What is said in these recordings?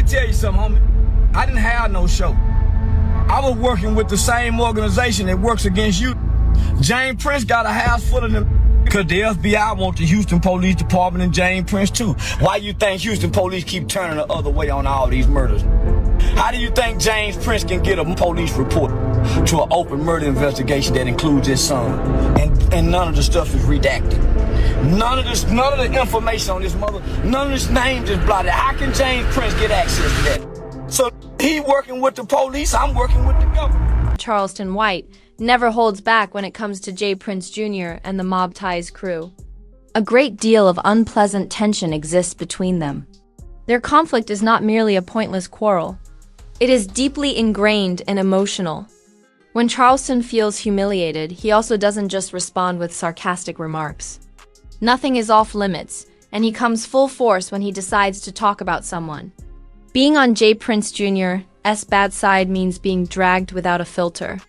tell you something, homie. I didn't have no show. I was working with the same organization that works against you. James Prince got a house full of them because the FBI want the Houston Police Department and James Prince too. Why you think Houston police keep turning the other way on all these murders? How do you think James Prince can get a police report to an open murder investigation that includes his son? And none of the stuff is redacted. None of the information on this none of this names is blotted. How can James Prince get access to that? So he working with the police, I'm working with the government. Charleston White never holds back when it comes to J. Prince Jr. and the Mob Ties crew. A great deal of unpleasant tension exists between them. Their conflict is not merely a pointless quarrel. It is deeply ingrained and emotional. When Charleston feels humiliated, he also doesn't just respond with sarcastic remarks. Nothing is off limits, and he comes full force when he decides to talk about someone. Being on J. Prince Jr.'s bad side means being dragged without a filter.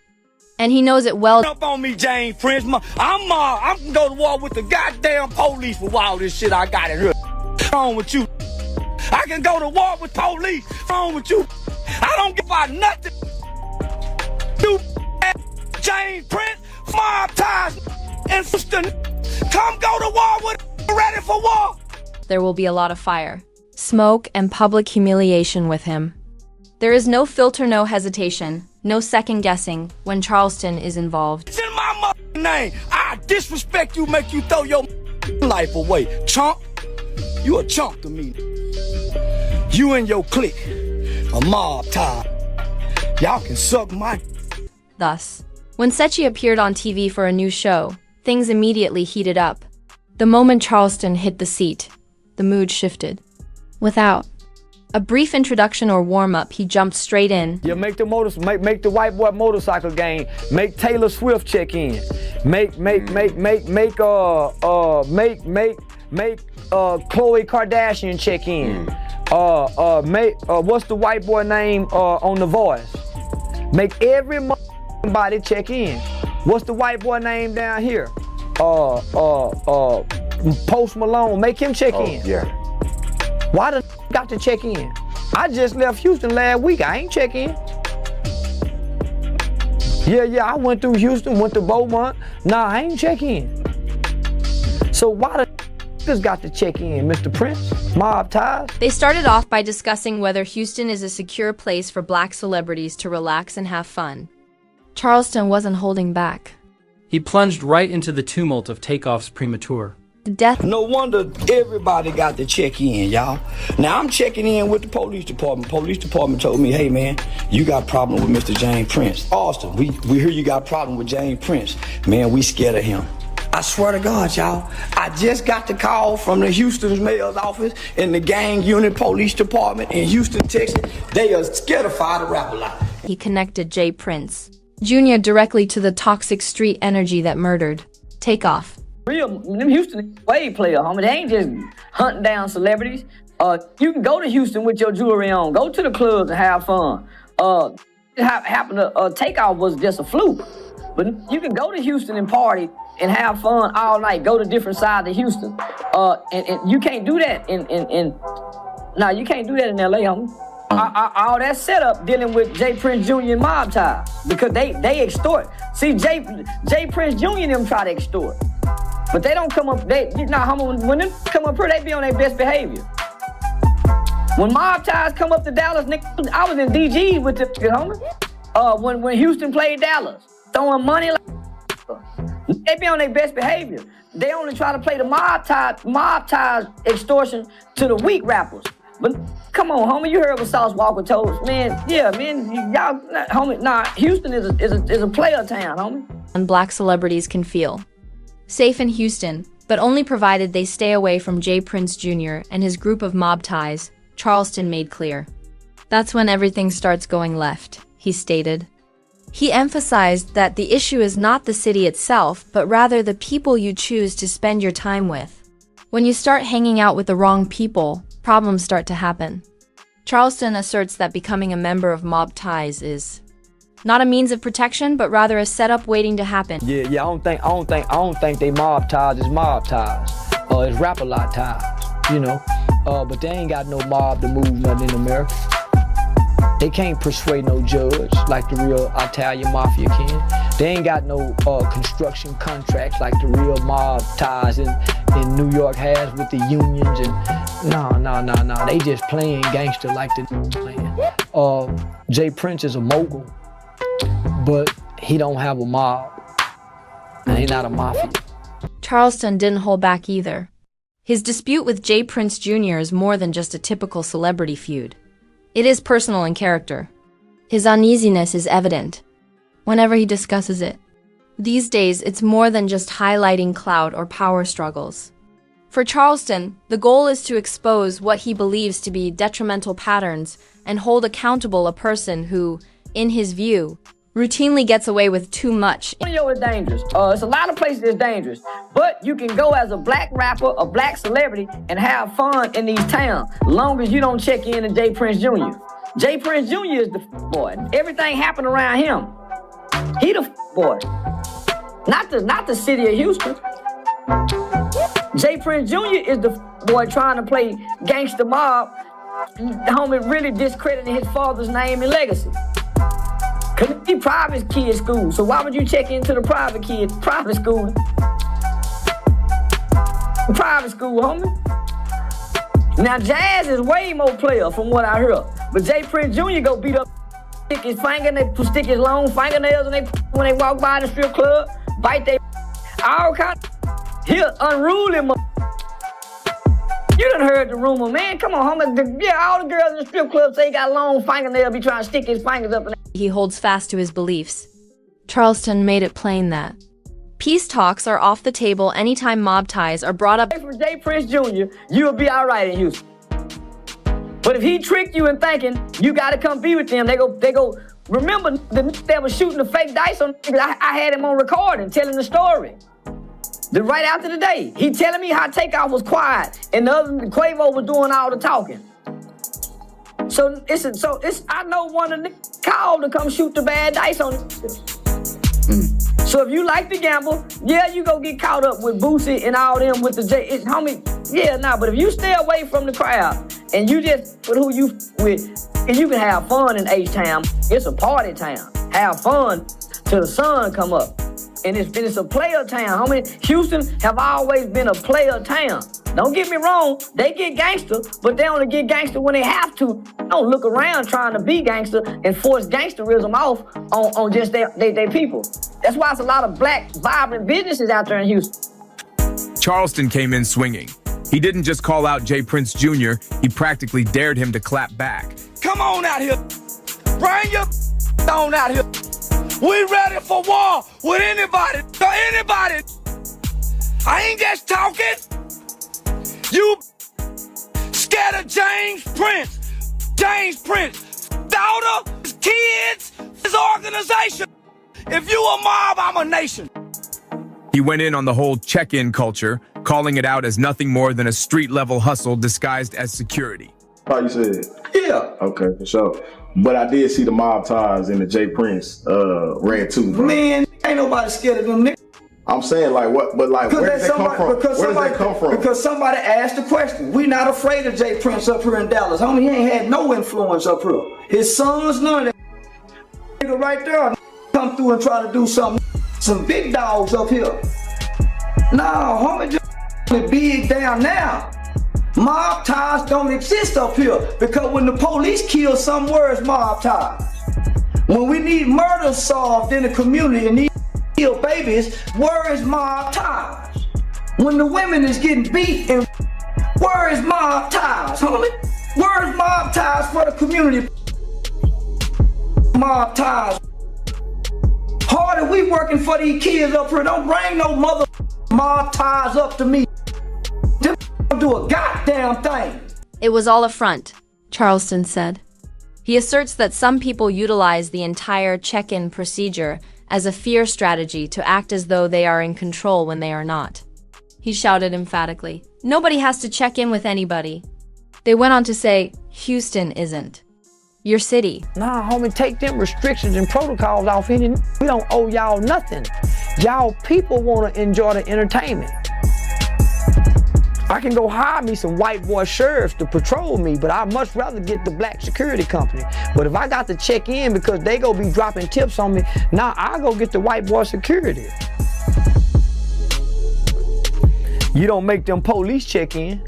And he knows it well. Jump on me, James Prince. I'm gonna go to war with the goddamn police for all this shit I got in here. What's wrong with you? I can go to war with police. What's wrong with you? I don't give a nothing. You, James Prince, Mob Ties, and Houston, come go to war with. Ready for war. There will be a lot of fire, smoke, and public humiliation with him. There is no filter, no hesitation, no second guessing when Charleston is involved. It's in my name. I disrespect you, make you throw your life away. Chump, you a chump to me. You and your clique, a mob tie. Y'all can suck my. Thus, when Sechi appeared on TV for a new show, things immediately heated up. The moment Charleston hit the seat, the mood shifted. Without a brief introduction or warm-up, he jumped straight in. Yeah, make the white boy motorcycle game. Make Taylor Swift check in. Make Khloe Kardashian check in. What's the white boy name on The Voice? Make everybody check in. What's the white boy name down here? Post Malone. Make him check in. Yeah. Why the got to check in? I just left Houston last week. I ain't check in. Yeah, I went through Houston, went to Beaumont. Nah, I ain't check in. So why the got to check in, Mr. Prince? Mob Ties? They started off by discussing whether Houston is a secure place for black celebrities to relax and have fun. Charleston wasn't holding back. He plunged right into the tumult of Takeoff's premature. The death. No wonder everybody got to check in, y'all. Now I'm checking in with the police department. Police department told me, hey man, you got a problem with Mr. James Prince. Austin, we hear you got a problem with James Prince. Man, we scared of him. I swear to God, y'all, I just got the call from the Houston's mayor's office and the gang unit police department in Houston, Texas. They are scared of fire to rap a lot. He connected J. Prince Jr. directly to the toxic street energy that murdered Takeoff. Real, them Houston wave player, homie. They ain't just hunting down celebrities. You can go to Houston with your jewelry on. Go to the clubs and have fun. It happened to Takeoff was just a fluke. But you can go to Houston and party and have fun all night. Go to different sides of Houston. And you can't do that you can't do that in LA, homie. All that setup dealing with J. Prince Jr. and Mob Ties because they extort. See, J. Prince Jr. and them try to extort. But they don't come up, when they come up here, they be on their best behavior. When Mob Ties come up to Dallas, nigga, I was in DG with the homie. When Houston played Dallas, throwing money like they be on their best behavior. They only try to play the Mob Ties extortion to the weak rappers. But come on, homie, you heard what Sauce Walker told us. Man, yeah, man, y'all, homie, Houston is a player town, homie. And black celebrities can feel safe in Houston, but only provided they stay away from J. Prince Jr. and his group of mob ties, Charleston made clear. That's when everything starts going left, he stated. He emphasized that the issue is not the city itself, but rather the people you choose to spend your time with. When you start hanging out with the wrong people, problems start to happen. Charleston asserts that becoming a member of Mob Ties is not a means of protection, but rather a setup waiting to happen. Yeah, I don't think they Mob Ties is Mob Ties. It's Rap-A-Lot ties, you know. But they ain't got no mob to move nothing in America. They can't persuade no judge like the real Italian mafia can. They ain't got no construction contracts like the real mob ties in New York has with the unions. And no. They just playing gangster like the playing. Jay Prince is a mogul, but he don't have a mob. And he not a mafia. Charleston didn't hold back either. His dispute with Jay Prince Jr. is more than just a typical celebrity feud. It is personal in character. His uneasiness is evident whenever he discusses it. These days, it's more than just highlighting clout or power struggles. For Charleston, the goal is to expose what he believes to be detrimental patterns and hold accountable a person who, in his view, routinely gets away with too much. Video is dangerous. It's a lot of places that's dangerous. But you can go as a black rapper, a black celebrity, and have fun in these towns, long as you don't check in to Jay Prince Jr. Jay Prince Jr. is the boy. Everything happened around him. He the boy. Not the city of Houston. Jay Prince Jr. is the boy trying to play gangster mob. The homie really discrediting his father's name and legacy. Cause he private kid school, so why would you check into the private school? Private school, homie. Now Jazz is way more player from what I heard, but Jay Prince Jr. go beat up, stick his stick his long fingernails when they walk by the strip club, bite they all kind of, he unruly. You done heard the rumor, man. Come on, homie. All the girls in the strip club say he got long fingernails, be trying to stick his fingers up in. He holds fast to his beliefs. Charleston made it plain that peace talks are off the table anytime mob ties are brought up. For Jay Prince Jr., you'll be all right in Houston. But if he tricked you in thinking you got to come be with them, they go. Remember that was shooting the fake dice on. I had him on recording, telling the story. Right after the day, he telling me how Takeoff was quiet and the other Quavo was doing all the talking. So I know one of the called to come shoot the bad dice on it. So if you like to gamble, yeah, you go get caught up with Boosie and all them with the J. But if you stay away from the crowd and you just with who you with, and you can have fun in H-Town. It's a party town. Have fun till the sun come up. And it's a player town. Houston have always been a player town. Don't get me wrong, they get gangster, but they only get gangster when they have to. Don't look around trying to be gangster and force gangsterism off on just their people. That's why it's a lot of black, vibrant businesses out there in Houston. Charleston came in swinging. He didn't just call out Jay Prince Jr., he practically dared him to clap back. Come on out here. Bring your on out here. We ready for war with anybody. Anybody. I ain't just talking. You scared of James Prince. James Prince. Daughter, his kids, his organization. If you a mob, I'm a nation. He went in on the whole check-in culture, calling it out as nothing more than a street-level hustle disguised as security. How you said? Yeah. Okay, for sure. But I did see the mob ties in the Jay Prince Rant too, bro. Man, ain't nobody scared of them niggas. I'm saying like what, but like where does that come from? Where does that come from? Because somebody asked the question. We not afraid of Jay Prince up here in Dallas. Homie, he ain't had no influence up here. His sons, none of that. Nigga right there come through and try to do something. Some big dogs up here. Nah, homie, just big down now. Mob ties don't exist up here because when the police kill somewhere, it's mob ties. When we need murder solved in the community and need kill babies, where is mob ties? When the women is getting beat, and where is mob ties, homie? Where is mob ties for the community? Mob ties. Harder we working for these kids up here. Don't bring no mother mob ties up to me. Don't do a goddamn thing. It was all a front, Charleston said. He asserts that some people utilize the entire check-in procedure as a fear strategy to act as though they are in control when they are not. He shouted emphatically, "Nobody has to check in with anybody." They went on to say, "Houston isn't your city." Nah, homie, take them restrictions and protocols off any. We don't owe y'all nothing. Y'all people want to enjoy the entertainment. I can go hire me some white boy sheriffs to patrol me, but I'd much rather get the black security company. But if I got to check in because they gonna be dropping tips on me, now I go get the white boy security. You don't make them police check in.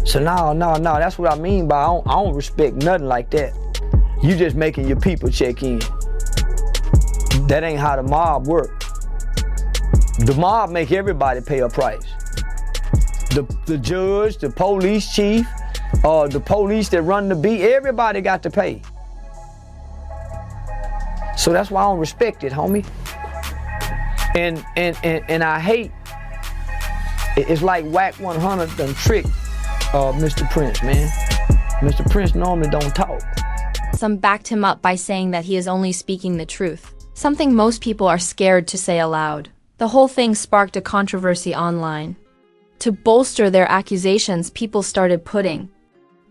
So no, that's what I mean by I don't respect nothing like that. You just making your people check in. That ain't how the mob work. The mob make everybody pay a price. The judge, the police chief, the police that run the beat, everybody got to pay. So that's why I don't respect it, homie. And I hate, it's like Whack 100 done tricked Mr. Prince, man. Mr. Prince normally don't talk. Some backed him up by saying that he is only speaking the truth, something most people are scared to say aloud. The whole thing sparked a controversy online. To bolster their accusations, people started putting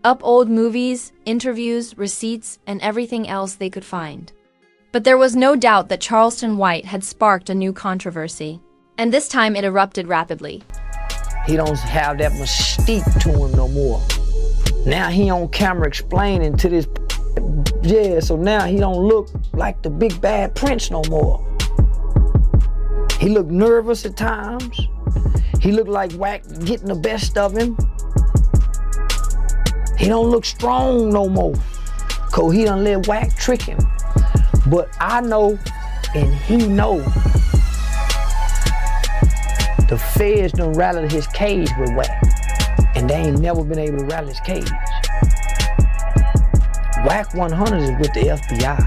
up old movies, interviews, receipts, and everything else they could find. But there was no doubt that Charleston White had sparked a new controversy, and this time it erupted rapidly. He don't have that mystique to him no more. Now he on camera explaining to this, yeah, so now he don't look like the big bad Prince no more. He looked nervous at times. He looked like Whack getting the best of him. He don't look strong no more, cause he done let Whack trick him. But I know, and he know, the feds done rattled his cage with Whack, and they ain't never been able to rattle his cage. Whack 100 is with the FBI.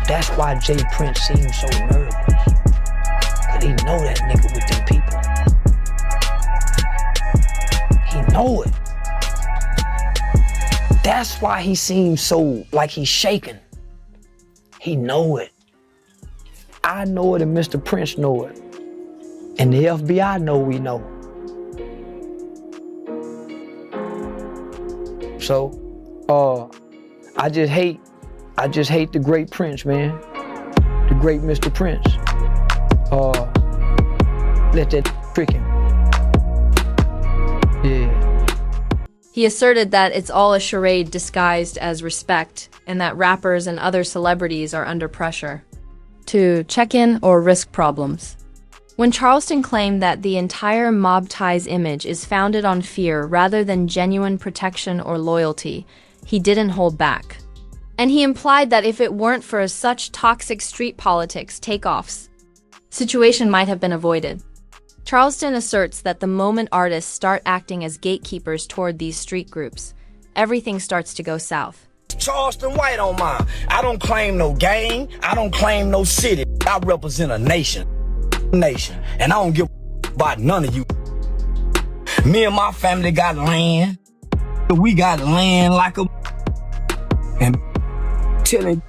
That's why Jay Prince seems so nervous. Cause he know that nigga with them people. He know it. That's why he seems so like he's shaking. He know it. I know it and Mr. Prince know it. And the FBI know we know. So, I just hate the great Prince, man. The great Mr. Prince. Let that trick him. Yeah. He asserted that it's all a charade disguised as respect, and that rappers and other celebrities are under pressure to check in or risk problems. When Charleston claimed that the entire Mob Ties image is founded on fear rather than genuine protection or loyalty, he didn't hold back. And he implied that if it weren't for such toxic street politics takeoffs, situation might have been avoided. Charleston asserts that the moment artists start acting as gatekeepers toward these street groups, everything starts to go south. Charleston White on mine. I don't claim no gang. I don't claim no city. I represent a nation. And I don't give about none of you. Me and my family got land. We got land like a and telling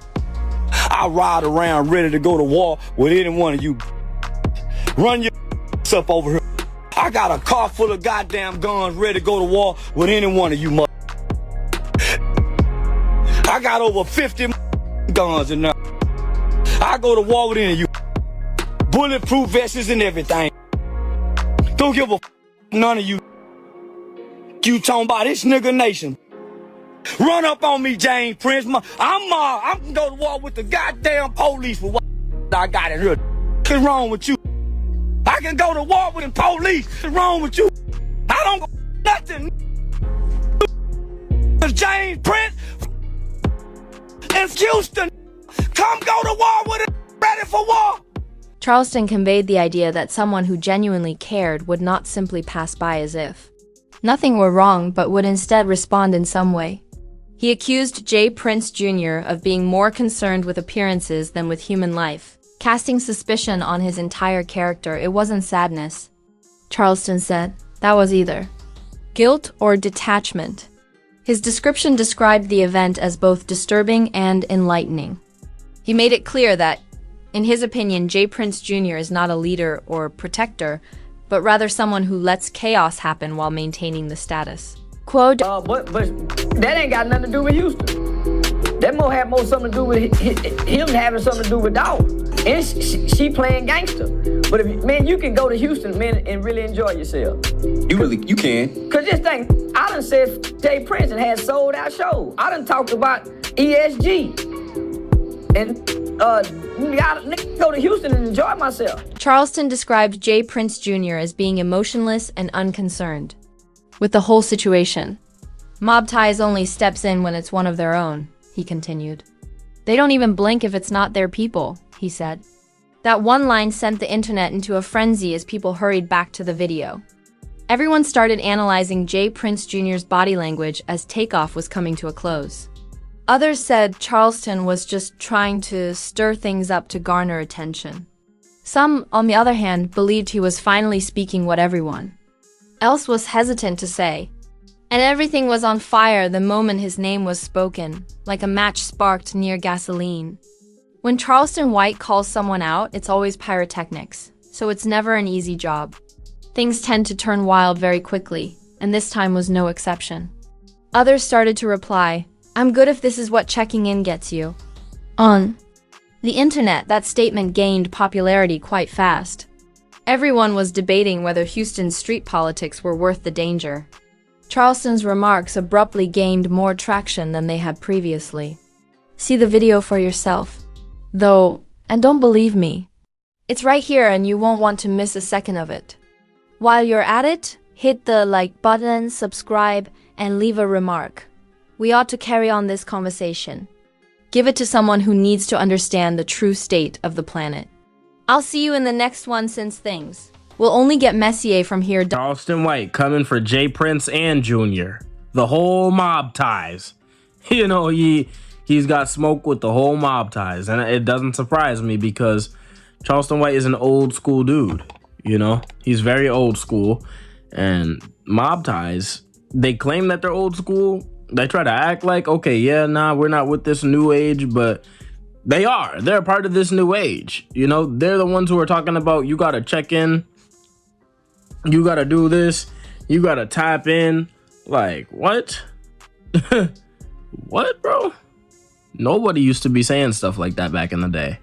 I ride around ready to go to war with any one of you. Run your up over here. I got a car full of goddamn guns ready to go to war with any one of you mother. I got over 50 guns in there. I go to war with any of you. Bulletproof vests and everything. Don't give a none of you. You talking about this nigga nation. Run up on me, James Prince. I'm gonna go to war with the goddamn police for what I got in here. What's wrong with you? I can go to war with the police. What's wrong with you? I don't go nothing. James Prince in Houston. Come go to war with it. Ready for war. Charleston conveyed the idea that someone who genuinely cared would not simply pass by as if nothing were wrong, but would instead respond in some way. He accused Jay Prince Jr. of being more concerned with appearances than with human life, casting suspicion on his entire character. It wasn't sadness, Charleston said. That was either guilt or detachment. His description described the event as both disturbing and enlightening. He made it clear that, in his opinion, Jay Prince Jr. is not a leader or protector, but rather someone who lets chaos happen while maintaining the status quo. But that ain't got nothing to do with Houston. That had more something to do with him having something to do with Dog. And she playing gangster. But man, you can go to Houston, man, and really enjoy yourself. You can. Cause this thing, I done said Jay Prince and had sold out shows. I done talked about ESG. And I go to Houston and enjoy myself. Charleston described Jay Prince Jr. as being emotionless and unconcerned with the whole situation. Mob Ties only steps in when it's one of their own, he continued. They don't even blink if it's not their people, he said. That one line sent the internet into a frenzy as people hurried back to the video. Everyone started analyzing Jay Prince Jr.'s body language as Takeoff was coming to a close. Others said Charleston was just trying to stir things up to garner attention. Some, on the other hand, believed he was finally speaking what everyone else was hesitant to say. And everything was on fire the moment his name was spoken, like a match sparked near gasoline. When Charleston White calls someone out, it's always pyrotechnics, so it's never an easy job. Things tend to turn wild very quickly, and this time was no exception. Others started to reply, "I'm good if this is what checking in gets you." On the internet, that statement gained popularity quite fast. Everyone was debating whether Houston's street politics were worth the danger. Charleston's remarks abruptly gained more traction than they had previously. See the video for yourself. Though, and don't believe me, it's right here and you won't want to miss a second of it. While you're at it, hit the like button, subscribe, and leave a remark. We ought to carry on this conversation. Give it to someone who needs to understand the true state of the planet. I'll see you in the next one since things will only get messier from here. Charleston White coming for Jay Prince and Jr. The whole Mob Ties. You know, he's got smoke with the whole Mob Ties. And it doesn't surprise me because Charleston White is an old school dude. You know, he's very old school. And Mob Ties, they claim that they're old school. They try to act like, okay, yeah, nah, we're not with this new age, but they are. They're a part of this new age. You know, they're the ones who are talking about you got to check in. You got to do this. You got to tap in. Like, what? What, bro? Nobody used to be saying stuff like that back in the day.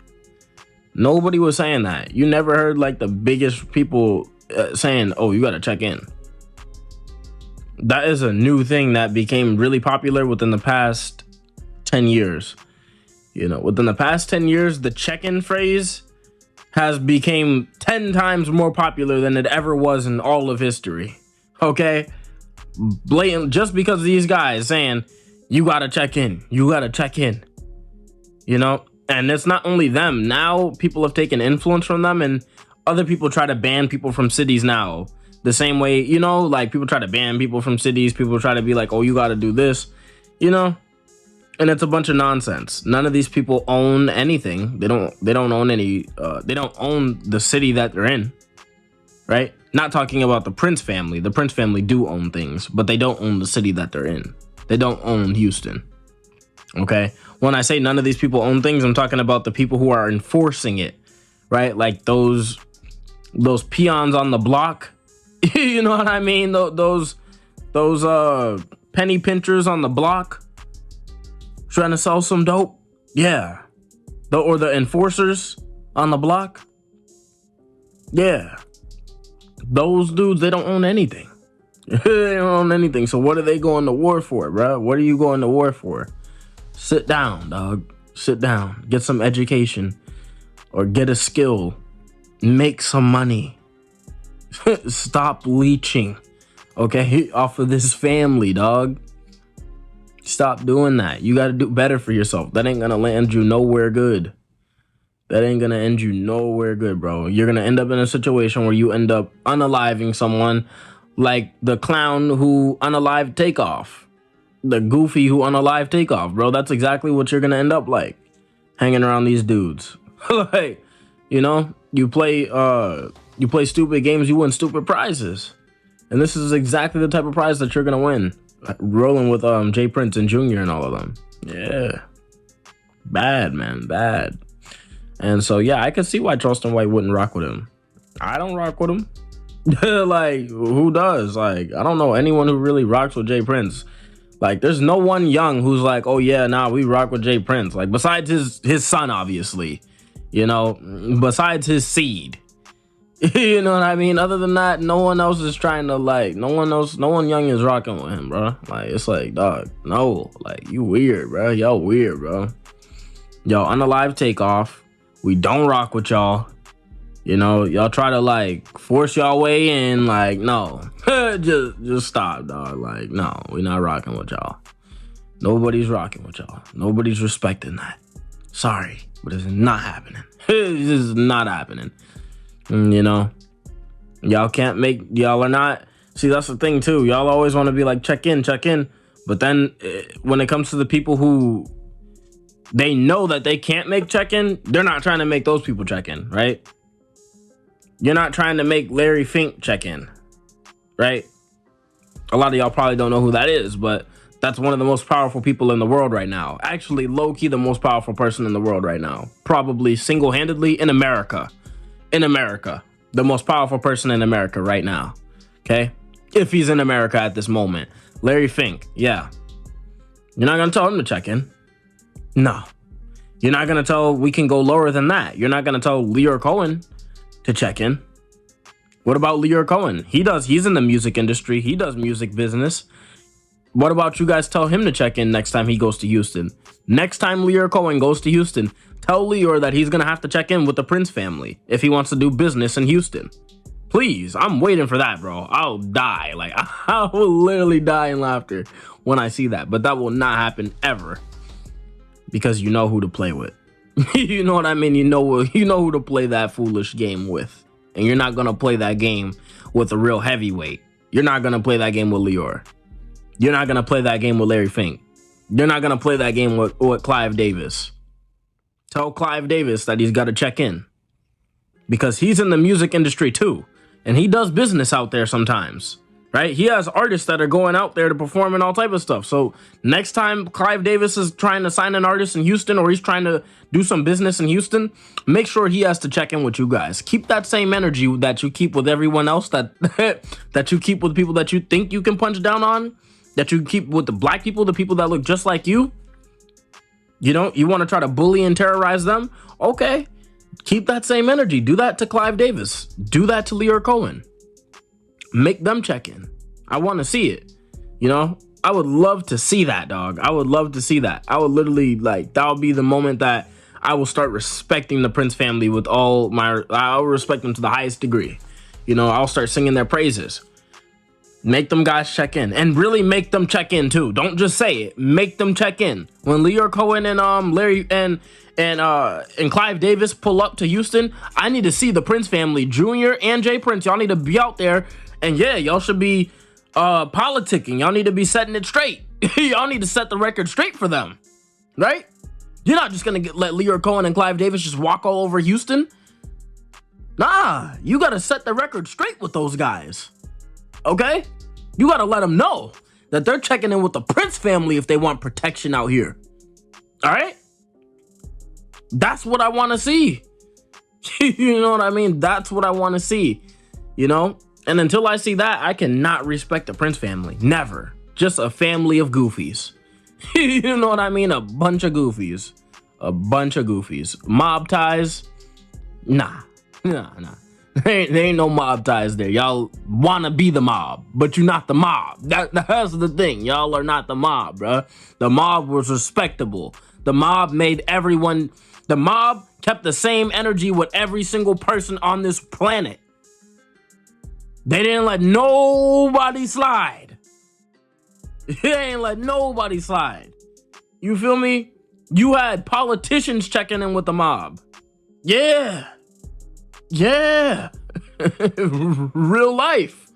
Nobody was saying that. You never heard like the biggest people saying, oh, you got to check in. That is a new thing that became really popular within the past 10 years. You know, within the past 10 years, the check-in phrase has become 10 times more popular than it ever was in all of history. Okay? Blatant, just because these guys saying, you gotta check in, you gotta check in. You know? And it's not only them. Now, people have taken influence from them, and other people try to ban people from cities now. The same way, you know, like people try to ban people from cities. People try to be like, oh, you got to do this, you know, and it's a bunch of nonsense. None of these people own anything. They don't own any. They don't own the city that they're in. Right. Not talking about the Prince family. The Prince family do own things, but they don't own the city that they're in. They don't own Houston. OK, when I say none of these people own things, I'm talking about the people who are enforcing it. Right. Like those peons on the block. You know what I mean? Those penny pinchers on the block trying to sell some dope. Yeah. Or the enforcers on the block. Yeah. Those dudes, they don't own anything. They don't own anything. So what are they going to war for, bro? What are you going to war for? Sit down, dog. Sit down. Get some education or get a skill. Make some money. Stop leeching, okay, off of this family, dog. Stop doing that. You got to do better for yourself. That ain't gonna land you nowhere good. That ain't gonna end you nowhere good, bro. You're gonna end up in a situation where you end up unaliving someone, like the clown who unalived Takeoff, the goofy who unalived Takeoff, bro. That's exactly what you're gonna end up like, hanging around these dudes. Like, you know, you play stupid games, you win stupid prizes. And this is exactly the type of prize that you're going to win. Rolling with Jay Prince and Jr. and all of them. Yeah. Bad, man. Bad. And so, yeah, I can see why Charleston White wouldn't rock with him. I don't rock with him. Like, who does? Like, I don't know anyone who really rocks with Jay Prince. Like, there's no one young who's like, oh yeah, nah, we rock with Jay Prince. Like, besides his son, obviously, you know, besides his seed. You know what I mean? Other than that, no one else is trying to, like, no one young is rocking with him, bro. Like, it's like, dog, no, like, you weird, bro. Y'all weird, bro. Yo, on the live takeoff, we don't rock with y'all. You know, y'all try to, like, force y'all way in, like, no. just stop, dog. Like, no, we're not rocking with y'all. Nobody's rocking with y'all. Nobody's respecting that. Sorry, but it's not happening. This is not happening. You know, y'all are not, see, that's the thing too. Y'all always want to be like, check in. But then when it comes to the people who they know that they can't make check-in, they're not trying to make those people check in, right? You're not trying to make Larry Fink check in, right? A lot of y'all probably don't know who that is, but that's one of the most powerful people in the world right now. Actually, low-key the most powerful person in the world right now. Probably single-handedly in America. The most powerful person in America right now. Okay? If he's in America at this moment. Larry Fink, yeah. You're not going to tell him to check in. No. You're not going to tell we can go lower than that. You're not going to tell Lyor Cohen to check in. What about Lyor Cohen? He's in the music industry. He does music business. What about you guys tell him to check in next time he goes to Houston? Next time Lyor Cohen goes to Houston, tell Lyor that he's going to have to check in with the Prince family if he wants to do business in Houston. Please, I'm waiting for that, bro. I'll die. Like, I will literally die in laughter when I see that. But that will not happen ever. Because you know who to play with. You know what I mean? You know who to play that foolish game with. And you're not going to play that game with a real heavyweight. You're not going to play that game with Lyor. You're not going to play that game with Larry Fink. You're not going to play that game with Clive Davis. Tell Clive Davis that he's got to check in. Because he's in the music industry too. And he does business out there sometimes. Right? He has artists that are going out there to perform and all type of stuff. So next time Clive Davis is trying to sign an artist in Houston or he's trying to do some business in Houston, make sure he has to check in with you guys. Keep that same energy that you keep with everyone else, that that you keep with people that you think you can punch down on, that you keep with the black people, the people that look just like you. You know, you want to try to bully and terrorize them? Okay. Keep that same energy. Do that to Clive Davis. Do that to Lyor Cohen. Make them check in. I want to see it. You know, I would love to see that, dog. I would love to see that. I would literally, like, that would be the moment that I will start respecting the Prince family with all my, I'll respect them to the highest degree. You know, I'll start singing their praises. Make them guys check in, and really make them check in too. Don't just say it. Make them check in. When Lyor Cohen and Larry and Clive Davis pull up to Houston, I need to see the Prince family, Junior and Jay Prince. Y'all need to be out there, and yeah, y'all should be politicking. Y'all need to be setting it straight. Y'all need to set the record straight for them, right? You're not just gonna let Lyor Cohen and Clive Davis just walk all over Houston. Nah, you gotta set the record straight with those guys. Okay? You gotta let them know that they're checking in with the Prince family if they want protection out here. All right? That's what I want to see. You know what I mean? That's what I want to see. You know? And until I see that, I cannot respect the Prince family. Never. Just a family of goofies. You know what I mean? A bunch of goofies. A bunch of goofies. Mob ties? Nah. There ain't no mob ties there. Y'all want to be the mob, but you're not the mob. That's the thing. Y'all are not the mob, bruh. The mob was respectable. The mob made everyone... The mob kept the same energy with every single person on this planet. They didn't let nobody slide. They ain't let nobody slide. You feel me? You had politicians checking in with the mob. Yeah. Real life.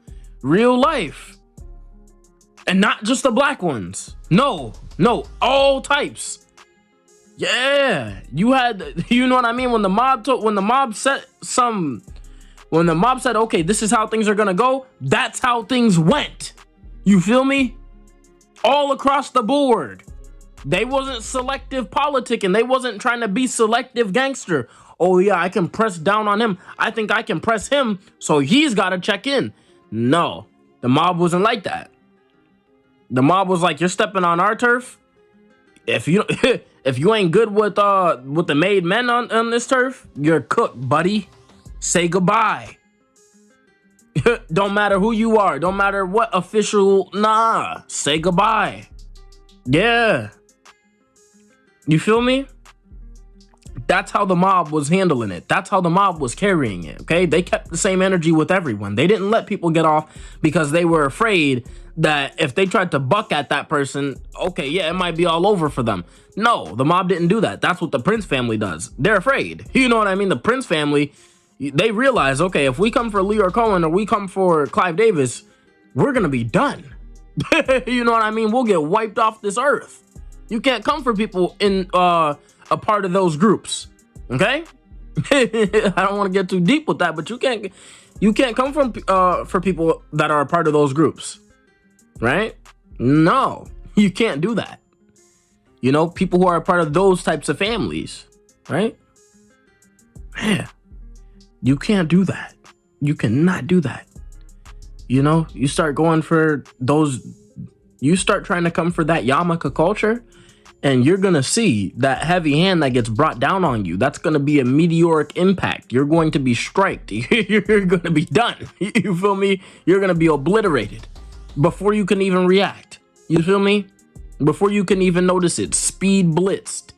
And not just the black ones. No, all types. Yeah, you had, you know what I mean? When the mob said, okay, this is how things are gonna go, that's how things went. You feel me? All across the board. They wasn't selective politicking. They wasn't trying to be selective gangster. Oh yeah, I can press down on him. I think I can press him, so he's got to check in. No, the mob wasn't like that. The mob was like, you're stepping on our turf. If you if you ain't good with the made men on this turf, you're cooked, buddy. Say goodbye. Don't matter who you are. Don't matter what official. Nah. Say goodbye. Yeah. You feel me? That's how the mob was handling it. That's how the mob was carrying it, okay? They kept the same energy with everyone. They didn't let people get off because they were afraid that if they tried to buck at that person, okay, yeah, it might be all over for them. No, the mob didn't do that. That's what the Prince family does. They're afraid. You know what I mean? The Prince family, they realize, okay, if we come for Lyor Cohen or we come for Clive Davis, we're going to be done. You know what I mean? We'll get wiped off this earth. You can't come for people in a part of those groups, okay? I don't want to get too deep with that, but you can't come from for people that are a part of those groups, right? No, you can't do that. You know, people who are a part of those types of families, right? Man, you can't do that. You cannot do that. You know, you start going for those, you start trying to come for that yarmulke culture, and you're going to see that heavy hand that gets brought down on you. That's going to be a meteoric impact. You're going to be striked. You're going to be done. You feel me? You're going to be obliterated before you can even react. You feel me? Before you can even notice it. Speed blitzed.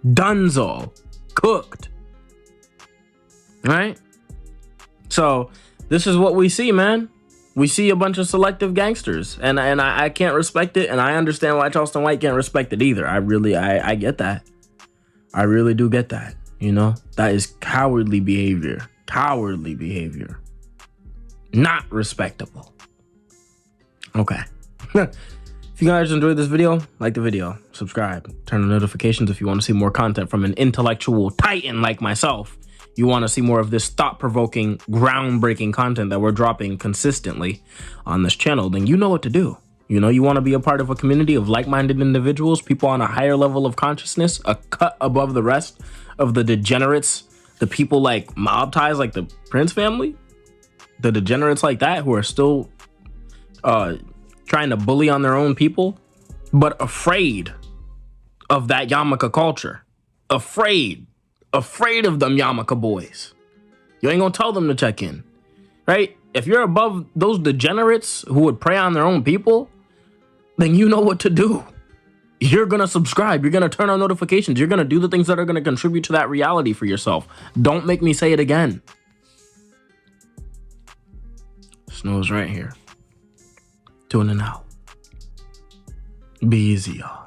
Dunzo. Cooked. Right? So this is what we see, man. We see a bunch of selective gangsters, and I can't respect it, and I understand why Charleston White can't respect it either. I get that. I really do get that. You know, that is cowardly behavior. Cowardly behavior. Not respectable. Okay. If you guys enjoyed this video, like the video, subscribe, turn on notifications if you want to see more content from an intellectual titan like myself. You want to see more of this thought-provoking, groundbreaking content that we're dropping consistently on this channel, then you know what to do. You know, you want to be a part of a community of like-minded individuals, people on a higher level of consciousness, a cut above the rest of the degenerates, the people like mob ties, like the Prince family, the degenerates like that who are still trying to bully on their own people, but afraid of that yarmulke culture. Afraid of them yarmulke boys. You ain't gonna tell them to check in, right? If you're above those degenerates who would prey on their own people, then you know what to do. You're gonna subscribe. You're gonna turn on notifications. You're gonna do the things that are gonna contribute to that reality for yourself. Don't make me say it again. Snow's right here. Tuning out. Be easy, y'all.